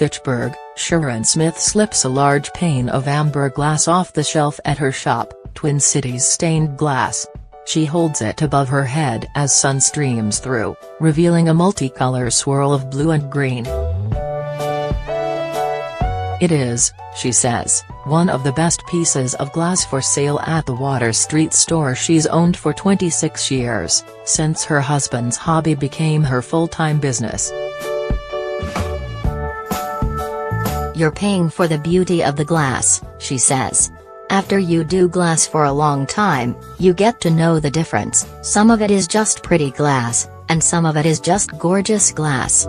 Fitchburg, Sharon Smith slips a large pane of amber glass off the shelf at her shop, Twin Cities Stained Glass. She holds it above her head as sun streams through, revealing a multicolor swirl of blue and green. "It is," she says, "one of the best pieces of glass for sale at the Water Street store she's owned for 26 years, since her husband's hobby became her full-time business." "You're paying for the beauty of the glass," she says. "After you do glass for a long time, you get to know the difference. Some of it is just pretty glass, and some of it is just gorgeous glass."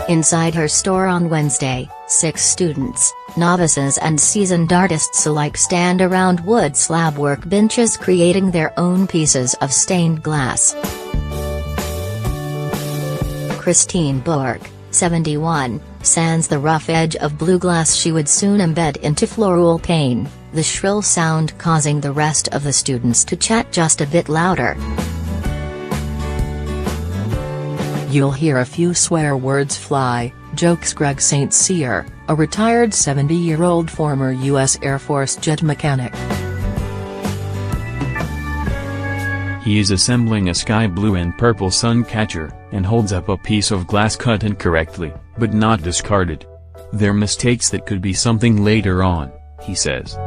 Inside her store on Wednesday, 6 students, novices and seasoned artists alike stand around wood slab workbenches creating their own pieces of stained glass. Christine Bork, 71, sands the rough edge of blue glass she would soon embed into floral pane, the shrill sound causing the rest of the students to chat just a bit louder. "You'll hear a few swear words fly," jokes Greg St. Cyr, a retired 70-year-old former U.S. Air Force jet mechanic. He is assembling a sky blue and purple sun catcher, and holds up a piece of glass cut incorrectly, but not discarded. "They're mistakes that could be something later on," he says.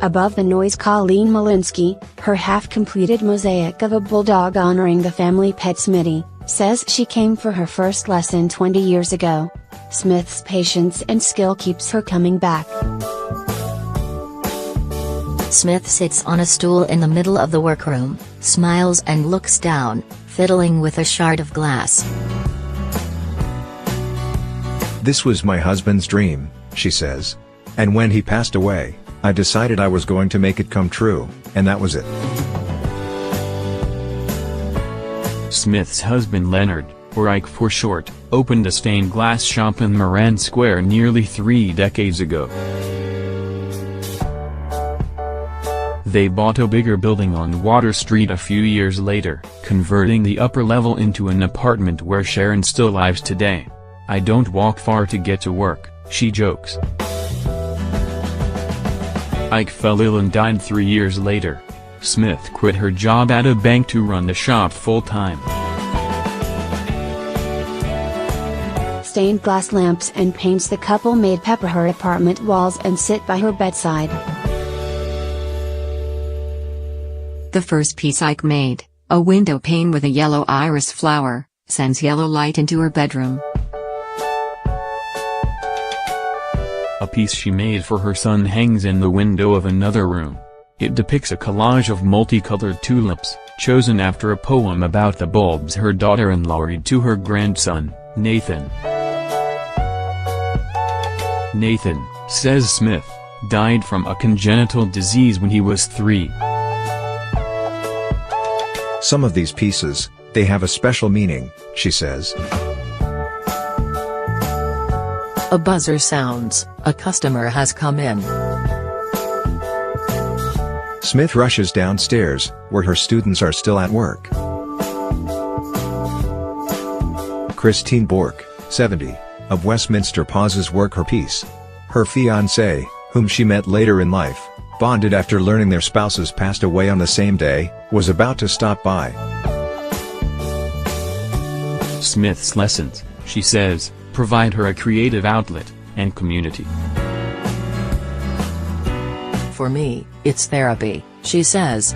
Above the noise, Colleen Malinsky, her half-completed mosaic of a bulldog honoring the family pet Smitty, says she came for her first lesson 20 years ago. Smith's patience and skill keeps her coming back. Smith sits on a stool in the middle of the workroom, smiles and looks down, fiddling with a shard of glass. "This was my husband's dream," she says. "And when he passed away, I decided I was going to make it come true, and that was it." Smith's husband Leonard, or Ike for short, opened a stained glass shop in Moran Square nearly 3 decades ago. They bought a bigger building on Water Street a few years later, converting the upper level into an apartment where Sharon still lives today. "I don't walk far to get to work," she jokes. Ike fell ill and died 3 years later. Smith quit her job at a bank to run the shop full-time. Stained glass lamps and paints the couple made pepper her apartment walls and sit by her bedside. The first piece Ike made, a window pane with a yellow iris flower, sends yellow light into her bedroom. A piece she made for her son hangs in the window of another room. It depicts a collage of multicolored tulips, chosen after a poem about the bulbs her daughter-in-law read to her grandson, Nathan. Nathan, says Smith, died from a congenital disease when he was 3. "Some of these pieces, they have a special meaning," she says. A buzzer sounds, a customer has come in. Smith rushes downstairs, where her students are still at work. Christine Bork, 70, of Westminster pauses work her piece. Her fiancé, whom she met later in life, bonded after learning their spouses passed away on the same day, was about to stop by. Smith's lessons, she says, provide her a creative outlet and community. "For me, it's therapy," she says.